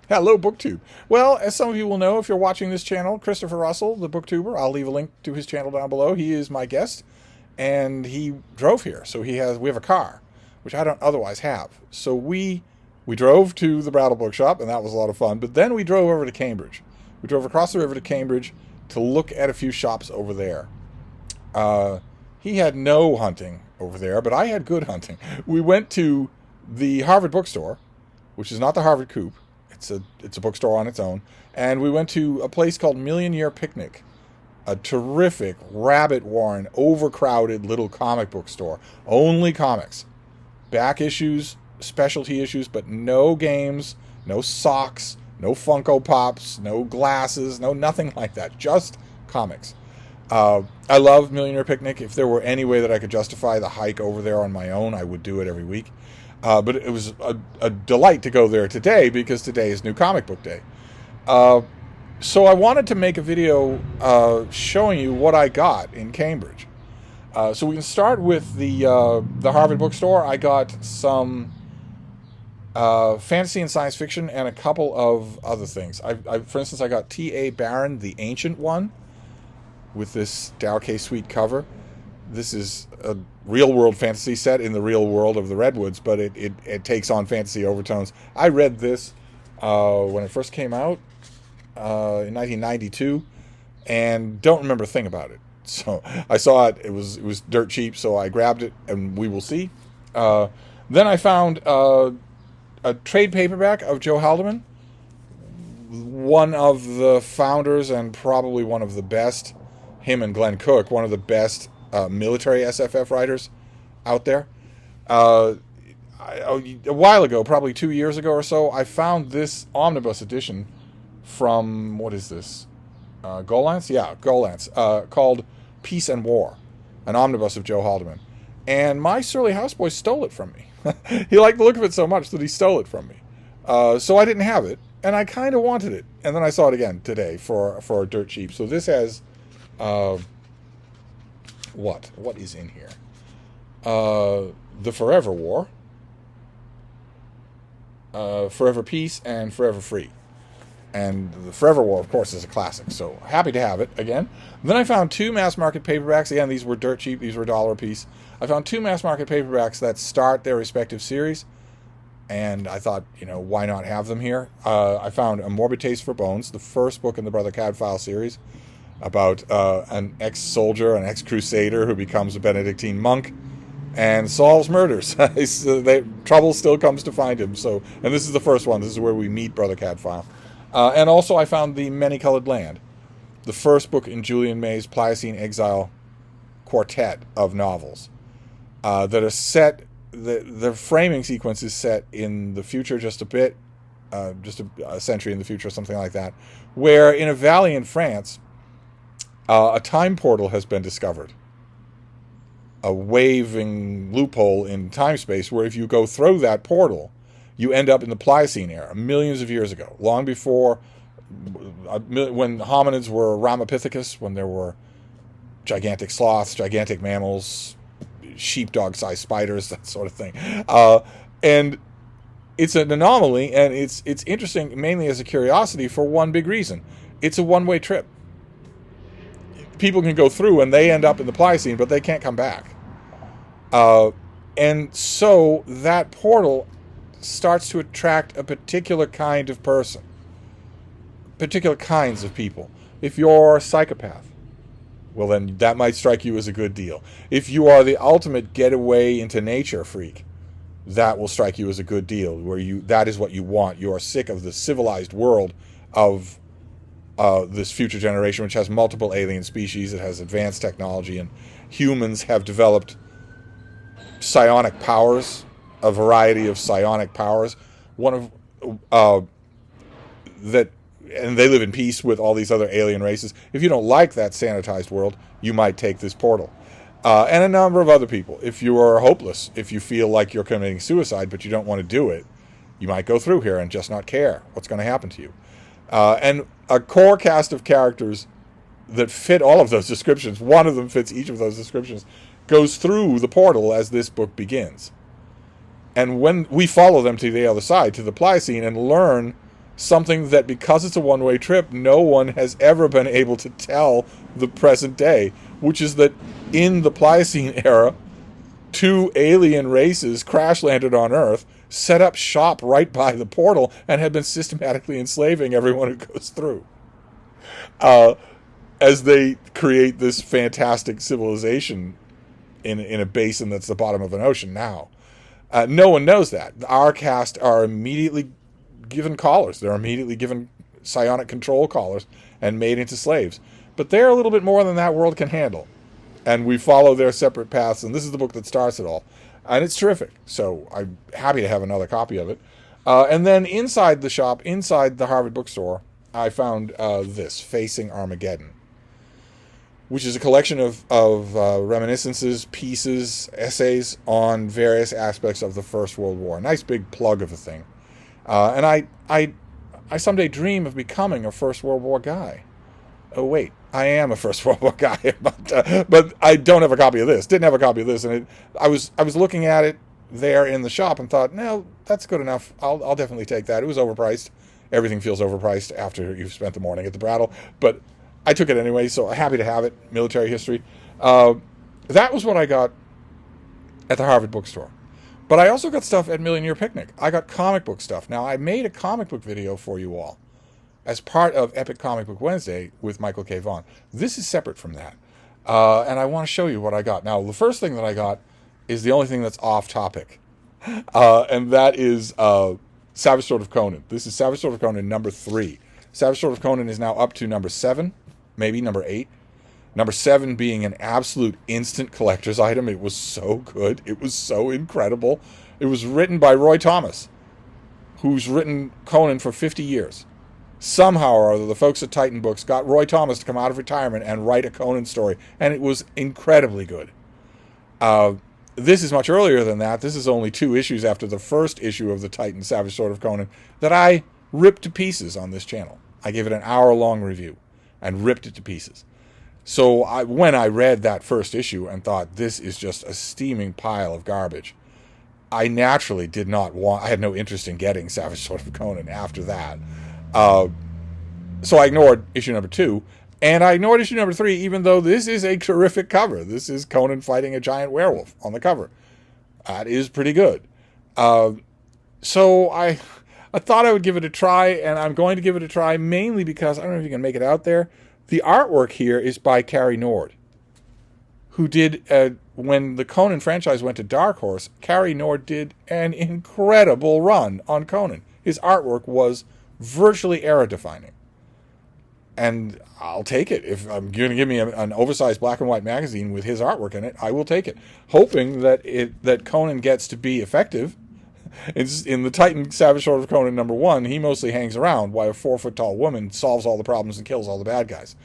Hello, BookTube. Well, as some of you will know, if you're watching this channel, Christopher Russell, the BookTuber, I'll leave a link to his channel down below. He is my guest, and he drove here, so we have a car, which I don't otherwise have. So we drove to the Brattle Bookshop, and that was a lot of fun. But then we drove over to Cambridge. We drove across the river to Cambridge to look at a few shops over there. He had no hunting over there, but I had good hunting. We went to the Harvard bookstore, which is not the Harvard Coop. It's a bookstore on its own. And we went to a place called Million Year Picnic, a terrific, rabbit-warren, overcrowded little comic book store. Only comics. Back issues, specialty issues, but no games, no socks, no Funko Pops, no glasses, no nothing like that. Just comics. I love Million Year Picnic. If there were any way that I could justify the hike over there on my own, I would do it every week. But it was a delight to go there today because today is New Comic Book Day. So I wanted to make a video showing you what I got in Cambridge. So we can start with the Harvard bookstore. I got some fantasy and science fiction and a couple of other things. For instance, I got T.A. Barron, the Ancient One, with this Dow K. Sweet cover. This is a real-world fantasy set in the real world of the Redwoods, but it takes on fantasy overtones. I read this when it first came out in 1992, and don't remember a thing about it. So I saw it. It was dirt cheap, so I grabbed it, and we will see. Then I found a trade paperback of Joe Haldeman, one of the founders and probably one of the best, him and Glenn Cook, one of the best military SFF writers out there. A while ago, probably 2 years ago or so, I found this omnibus edition from, what is this? Gollancz? Yeah, Gollancz, called Peace and War, an omnibus of Joe Haldeman. And my surly houseboy stole it from me. He liked the look of it so much that he stole it from me. So I didn't have it, and I kind of wanted it. And then I saw it again today for dirt cheap. So this has... What is in here? The Forever War, Forever Peace, and Forever Free. And the Forever War, of course, is a classic, so happy to have it again. Then I found two mass market paperbacks. Again, these were dirt cheap. These were $1 a piece. I found two mass market paperbacks that start their respective series, and I thought, why not have them here? I found A Morbid Taste for Bones, the first book in the Brother Cadfael series, about an ex-soldier, an ex-crusader who becomes a Benedictine monk and solves murders. Trouble still comes to find him. And this is the first one. This is where we meet Brother Cadfael. And also I found The Many-Colored Land, the first book in Julian May's Pliocene Exile quartet of novels that are set, the framing sequence is set in the future just a bit, just a century in the future, something like that, where in a valley in France, a time portal has been discovered. A waving loophole in time-space where if you go through that portal, you end up in the Pliocene era, millions of years ago, long before, when hominids were Ramapithecus, when there were gigantic sloths, gigantic mammals, sheepdog-sized spiders, that sort of thing. And it's an anomaly, and it's interesting mainly as a curiosity for one big reason. It's a one-way trip. People can go through and they end up in the Pliocene, but they can't come back. And so that portal starts to attract a particular kind of person, particular kinds of people. If you're a psychopath, well, then that might strike you as a good deal. If you are the ultimate getaway into nature freak, that will strike you as a good deal, where that is what you want. You are sick of the civilized world of this future generation, which has multiple alien species, it has advanced technology, and humans have developed psionic powers, a variety of psionic powers. One of that, and they live in peace with all these other alien races. If you don't like that sanitized world, you might take this portal. And a number of other people. If you are hopeless, if you feel like you're committing suicide but you don't want to do it, you might go through here and just not care what's going to happen to you. And a core cast of characters that fit all of those descriptions, one of them fits each of those descriptions, goes through the portal as this book begins. And when we follow them to the other side, to the Pliocene, and learn something that, because it's a one-way trip, no one has ever been able to tell the present day, which is that in the Pliocene era, 2 alien races crash landed on Earth, set up shop right by the portal, and have been systematically enslaving everyone who goes through. As they create this fantastic civilization in a basin that's the bottom of an ocean now. No one knows that. Our caste are immediately given collars. They're immediately given psionic control collars and made into slaves. But they're a little bit more than that world can handle. And we follow their separate paths, and this is the book that starts it all. And it's terrific. So I'm happy to have another copy of it. And then inside the shop, inside the Harvard bookstore, I found this, Facing Armageddon, which is a collection of reminiscences, pieces, essays on various aspects of the First World War. Nice big plug of a thing. And I someday dream of becoming a First World War guy. Oh, wait, I am a First World War guy, but I don't have a copy of this. Didn't have a copy of this, and I was looking at it there in the shop and thought, no, that's good enough. I'll definitely take that. It was overpriced. Everything feels overpriced after you've spent the morning at the Brattle, but I took it anyway, so happy to have it. Military history. That was what I got at the Harvard bookstore. But I also got stuff at Million Year Picnic. I got comic book stuff. Now, I made a comic book video for you all as part of Epic Comic Book Wednesday with Michael K. Vaughan. This is separate from that. And I want to show you what I got. Now, the first thing that I got is the only thing that's off topic. And that is Savage Sword of Conan. This is Savage Sword of Conan number 3. Savage Sword of Conan is now up to number 7, maybe number 8. Number 7 being an absolute instant collector's item. It was so good. It was so incredible. It was written by Roy Thomas, who's written Conan for 50 years. Somehow or other, the folks at Titan Books got Roy Thomas to come out of retirement and write a Conan story, and it was incredibly good. This is much earlier than that. This is only 2 issues after the first issue of the Titan Savage Sword of Conan that I ripped to pieces on this channel. I gave it an hour-long review and ripped it to pieces. So when I read that first issue and thought, this is just a steaming pile of garbage, I naturally did not want, I had no interest in getting Savage Sword of Conan after that. So I ignored issue number 2, and I ignored issue number 3, even though this is a terrific cover. This is Conan fighting a giant werewolf on the cover. That is pretty good. So I thought I would give it a try, and I'm going to give it a try mainly because I don't know if you can make it out there. The artwork here is by Cary Nord, who did, when the Conan franchise went to Dark Horse, Cary Nord did an incredible run on Conan. His artwork was virtually era-defining. And I'll take it. If I'm going to give me an oversized black and white magazine with his artwork in it, I will take it. Hoping that Conan gets to be effective. In the Titan Savage Sword of Conan number 1, he mostly hangs around while a 4-foot-tall woman solves all the problems and kills all the bad guys.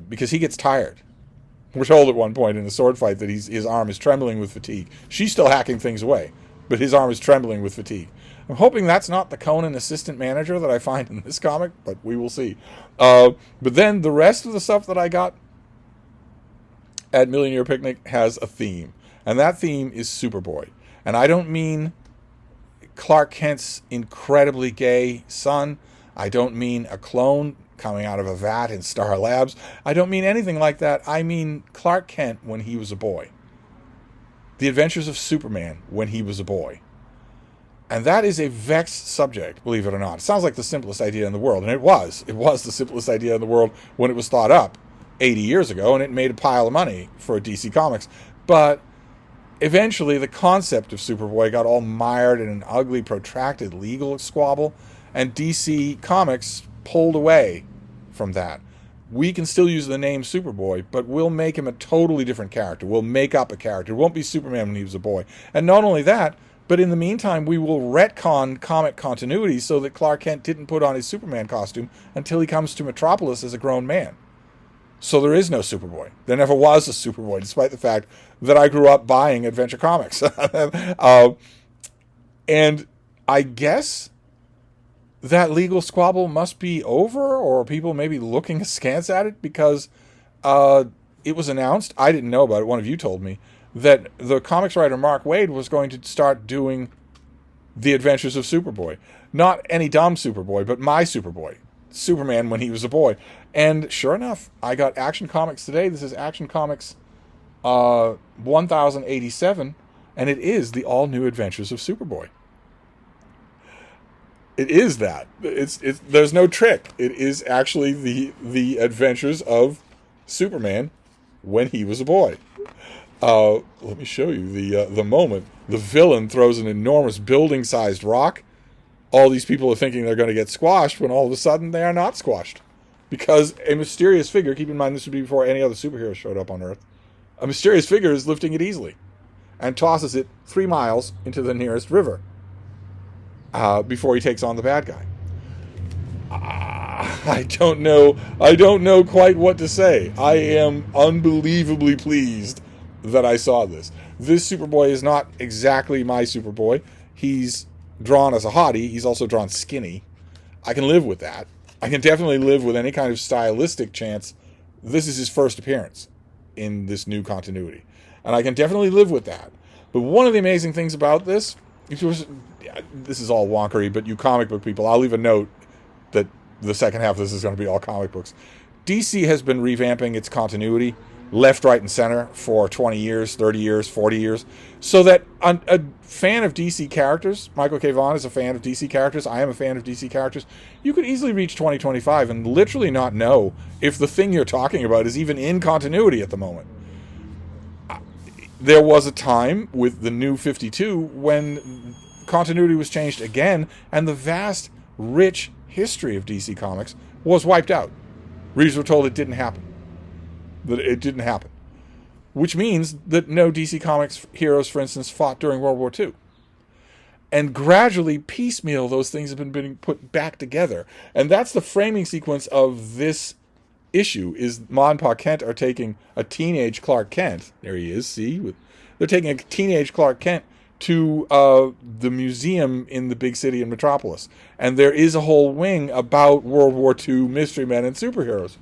Because he gets tired. We're told at one point in the sword fight that his arm is trembling with fatigue. She's still hacking things away, but his arm is trembling with fatigue. I'm hoping that's not the Conan assistant manager that I find in this comic, but we will see. But then the rest of the stuff that I got at Million Year Picnic has a theme. And that theme is Superboy. And I don't mean Clark Kent's incredibly gay son. I don't mean a clone coming out of a vat in Star Labs. I don't mean anything like that. I mean Clark Kent when he was a boy. The Adventures of Superman when he was a boy. And that is a vexed subject, believe it or not. It sounds like the simplest idea in the world, and it was. It was the simplest idea in the world when it was thought up 80 years ago, and it made a pile of money for DC Comics. But eventually, the concept of Superboy got all mired in an ugly, protracted legal squabble, and DC Comics pulled away from that. We can still use the name Superboy, but we'll make him a totally different character. We'll make up a character. It won't be Superman when he was a boy. And not only that, but in the meantime, we will retcon comic continuity so that Clark Kent didn't put on his Superman costume until he comes to Metropolis as a grown man. So there is no Superboy. There never was a Superboy, despite the fact that I grew up buying Adventure Comics. And I guess that legal squabble must be over, or people may be looking askance at it, because it was announced, I didn't know about it, one of you told me, that the comics writer Mark Waid was going to start doing The Adventures of Superboy. Not any dumb Superboy, but my Superboy. Superman when he was a boy. And sure enough, I got Action Comics today. This is Action Comics 1087, and it is the all-new Adventures of Superboy. It is that. It's there's no trick. It is actually the adventures of Superman when he was a boy. Let me show you the moment. The villain throws an enormous building-sized rock. All these people are thinking they're going to get squashed when all of a sudden they are not squashed. Because a mysterious figure, keep in mind this would be before any other superhero showed up on Earth, a mysterious figure is lifting it easily and tosses it 3 miles into the nearest river before he takes on the bad guy. I don't know quite what to say. I am unbelievably pleased that I saw this. This Superboy is not exactly my Superboy. He's drawn as a hottie. He's also drawn skinny. I can live with that. I can definitely live with any kind of stylistic chance. This is his first appearance in this new continuity. And I can definitely live with that. But one of the amazing things about this is all wonkery, but you comic book people, I'll leave a note that the second half of this is going to be all comic books. DC has been revamping its continuity left, right, and center for 20 years, 30 years, 40 years, so that a fan of DC characters, Michael K. Vaughan is a fan of DC characters, I am a fan of DC characters, you could easily reach 2025 and literally not know if the thing you're talking about is even in continuity at the moment. There was a time with the new 52 when continuity was changed again, and the vast, rich history of DC Comics was wiped out. Readers were told it didn't happen. That it didn't happen. Which means that no DC Comics heroes, for instance, fought during World War II. And gradually, piecemeal, those things have been being put back together. And that's the framing sequence of this issue, is Ma and Pa Kent are taking a teenage Clark Kent. There he is, see? They're taking a teenage Clark Kent to the museum in the big city in Metropolis. And there is a whole wing about World War II mystery men and superheroes.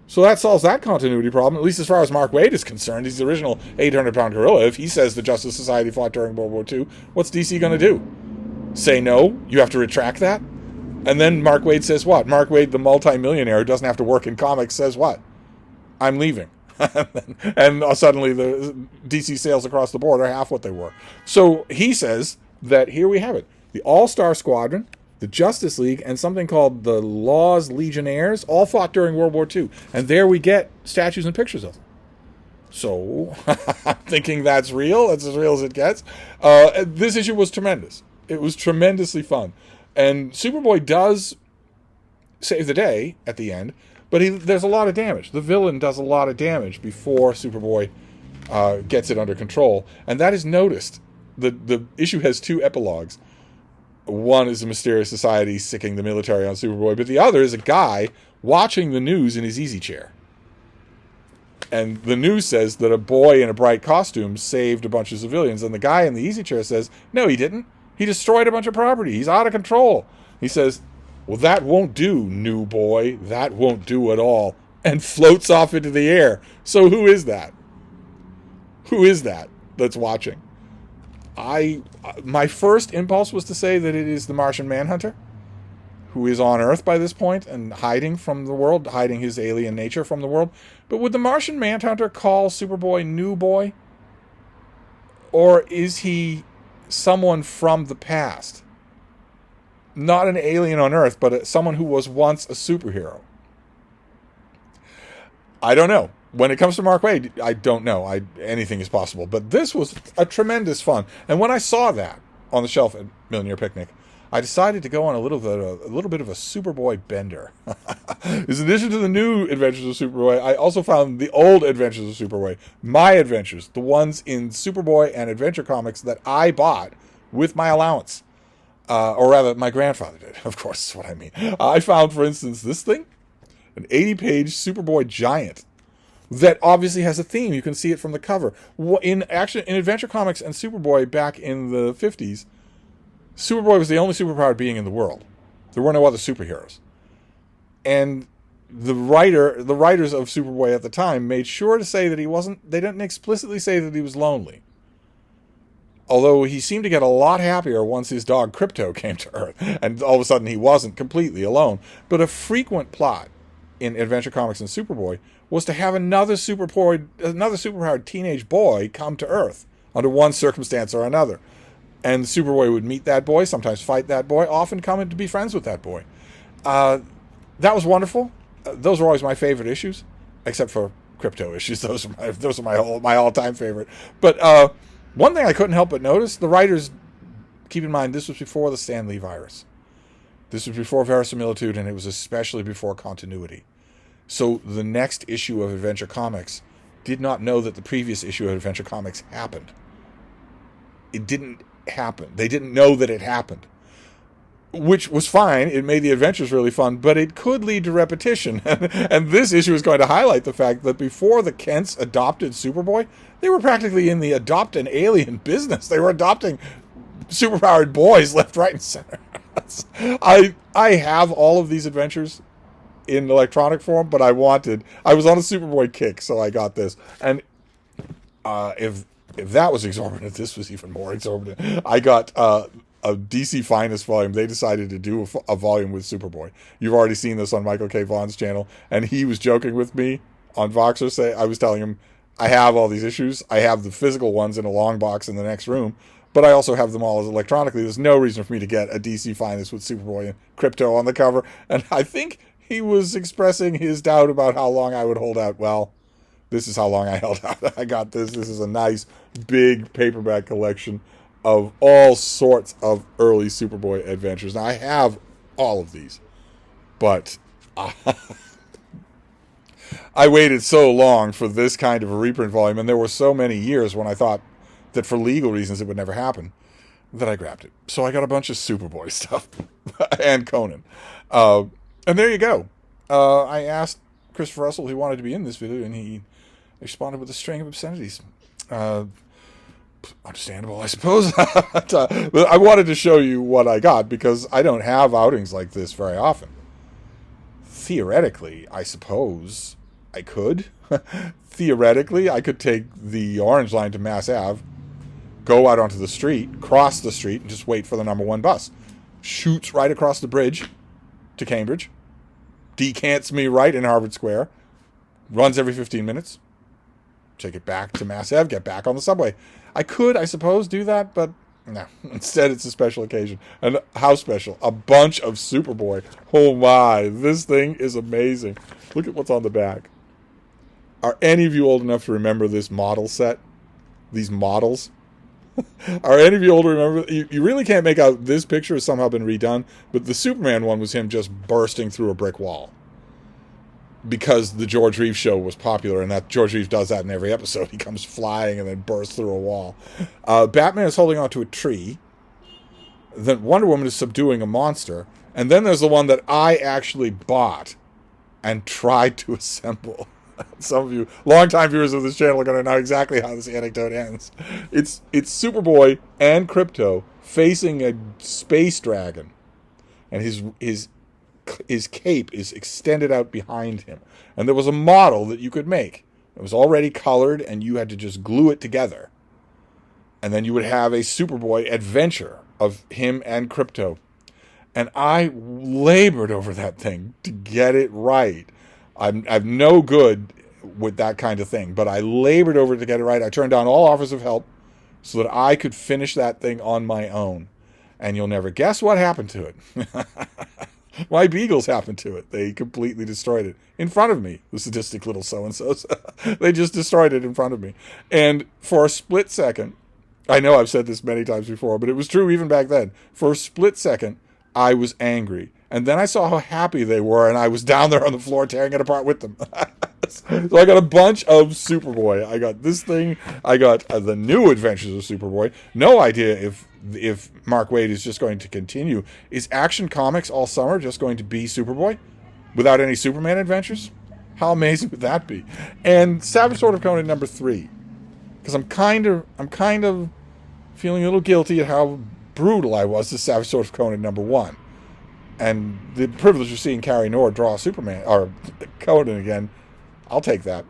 So that solves that continuity problem, at least as far as Mark Waid is concerned. He's the original 800-pound gorilla. If he says the Justice Society fought during World War II, what's DC going to do? Say no? You have to retract that? And then Mark Waid says what? Mark Waid, the multimillionaire who doesn't have to work in comics, says what? I'm leaving. And suddenly the DC sales across the board are half what they were. So he says that here we have it. The All-Star Squadron, the Justice League, and something called the Law's Legionnaires all fought during World War II. And there we get statues and pictures of them. So I'm thinking that's real. That's as real as it gets. This issue was tremendous. It was tremendously fun. And Superboy does save the day at the end, but there's a lot of damage. The villain does a lot of damage before Superboy gets it under control. And that is noticed. The issue has 2 epilogues. One is a mysterious society sicking the military on Superboy, but the other is a guy watching the news in his easy chair. And the news says that a boy in a bright costume saved a bunch of civilians, and the guy in the easy chair says, no, he didn't. He destroyed a bunch of property. He's out of control. He says, well, that won't do, new boy. That won't do at all. And floats off into the air. So who is that? Who is that that's watching? My first impulse was to say that it is the Martian Manhunter, who is on Earth by this point and hiding from the world, hiding his alien nature from the world. But would the Martian Manhunter call Superboy New Boy? Or is he someone from the past? Not an alien on Earth, but someone who was once a superhero. I don't know. When it comes to Mark Waid, I don't know. Anything is possible. But this was a tremendous fun. And when I saw that on the shelf at Millionaire Picnic, I decided to go on a little bit of a Superboy bender. In addition to the new Adventures of Superboy, I also found the old Adventures of Superboy, my adventures, the ones in Superboy and Adventure Comics that I bought with my allowance. Or rather, my grandfather did, of course, is what I mean. I found, for instance, this thing, an 80-page Superboy Giant that obviously has a theme. You can see it from the cover. In Adventure Comics and Superboy back in the 50s, Superboy was the only superpowered being in the world. There were no other superheroes. And the writers of Superboy at the time made sure to say that he wasn't, they didn't explicitly say that he was lonely. although he seemed to get a lot happier once his dog Crypto came to Earth, and all of a sudden he wasn't completely alone. But a frequent plot in Adventure Comics and Superboy was to have another superpowered teenage boy come to Earth under one circumstance or another. And Superboy would meet that boy, sometimes fight that boy, often come in to be friends with that boy. That was wonderful. Those were always my favorite issues, except for Crypto issues. Those are my all-time favorite. But one thing I couldn't help but notice, the writers, keep in mind, this was before the Stan Lee virus. This was before verisimilitude, and it was especially before continuity. So the next issue of Adventure Comics did not know that the previous issue of Adventure Comics happened. It didn't happen. They didn't know that it happened. Which was fine. It made the adventures really fun, but it could lead to repetition. And this issue is going to highlight the fact that before the Kents adopted Superboy, they were practically in the adopt an alien business. They were adopting superpowered boys left, right, and center. I have all of these adventures in electronic form, but I was on a Superboy kick, so I got this. And if that was exorbitant, this was even more exorbitant. I got a DC Finest volume. They decided to do a volume with Superboy. You've already seen this on Michael K. Vaughn's channel, and he was joking with me on Voxer. I was telling him, I have all these issues. I have the physical ones in a long box in the next room, but I also have them all as electronically. There's no reason for me to get a DC Finest with Superboy and Crypto on the cover. And I think he was expressing his doubt about how long I would hold out. Well, this is how long I held out. I got this. This is a nice, big paperback collection of all sorts of early Superboy adventures. Now, I have all of these, but I waited so long for this kind of a reprint volume, and there were so many years when I thought that for legal reasons it would never happen, that I grabbed it. So I got a bunch of Superboy stuff, and Conan. And there you go. I asked Christopher Russell if he wanted to be in this video, and he responded with a string of obscenities. Understandable, I suppose. But I wanted to show you what I got, because I don't have outings like this very often. Theoretically, I suppose I could. Theoretically, I could take the Orange Line to Mass Ave, go out onto the street, cross the street, and just wait for the number 1 bus. Shoots right across the bridge to Cambridge, decants me right in Harvard Square, runs every 15 minutes, take it back to Mass Ave, get back on the subway. I could, I suppose, do that, but no. Instead, it's a special occasion. And how special? A bunch of Superboy. Oh my, this thing is amazing. Look at what's on the back. Are any of you old enough to remember this model set? These models? Are any of you old to remember? You really can't make out this picture has somehow been redone, but the Superman one was him just bursting through a brick wall. Because the George Reeves show was popular, and that George Reeves does that in every episode. He comes flying and then bursts through a wall. Batman is holding onto a tree. Then Wonder Woman is subduing a monster. And then there's the one that I actually bought and tried to assemble. Some of you, longtime viewers of this channel, are going to know exactly how this anecdote ends. It's Superboy and Crypto facing a space dragon. And his cape is extended out behind him. And there was a model that you could make. It was already colored, and you had to just glue it together. And then you would have a Superboy adventure of him and Crypto. And I labored over that thing to get it right. I'm no good with that kind of thing, but I labored over it to get it right. I turned down all offers of help so that I could finish that thing on my own. And you'll never guess what happened to it. My Beagles happened to it. They completely destroyed it in front of me. The sadistic little so-and-sos. They just destroyed it in front of me. And for a split second, I know I've said this many times before, but it was true even back then. For a split second, I was angry. And then I saw how happy they were, and I was down there on the floor tearing it apart with them. So I got a bunch of Superboy. I got this thing. I got the new Adventures of Superboy. No idea if Mark Waid is just going to continue. Is Action Comics all summer just going to be Superboy without any Superman adventures? How amazing would that be? And Savage Sword of Conan number 3, because I'm kind of feeling a little guilty at how brutal I was to Savage Sword of Conan number 1, and the privilege of seeing Carrie Nord draw Superman or Conan again. I'll take that.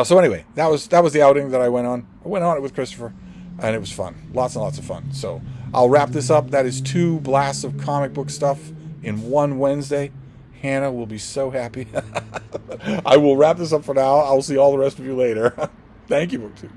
So anyway, that was the outing that I went on. I went on it with Christopher. and it was fun. Lots and lots of fun. So I'll wrap this up. That is 2 blasts of comic book stuff in one Wednesday. Hannah will be so happy. I will wrap this up for now. I'll see all the rest of you later. Thank you, BookTube.